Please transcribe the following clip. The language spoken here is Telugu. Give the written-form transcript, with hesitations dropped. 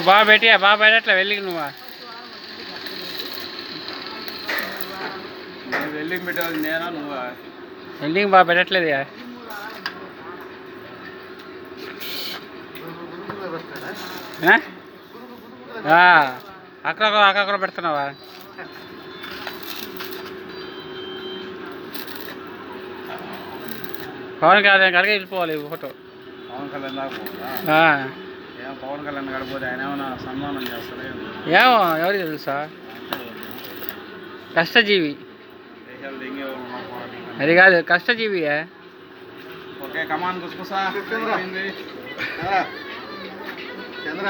బాగా పెట్టియా బాగా పెట్టట్లే వెల్లింగ్ నువ్వా వెల్లింగ్ పెట్టాలి నేనా నువ్వా వెల్లింగ్ బాగా పెట్టట్లేదు అక్కడ పెడుతున్నావా పవన్ కళ్యాణ్ కాడికి వెళ్ళిపోవాలి ఫోటో పవన్ కళ్యాణ్ పవన్ కళ్యాణ్ గడిపోతే ఆయన ఏమైనా సన్మానం చేస్తాడు ఏమో ఎవరికి తెలుసా కష్టజీవి అది కాదు కష్టజీవి ఓకే కమాన్ గుస్కుసా చంద్ర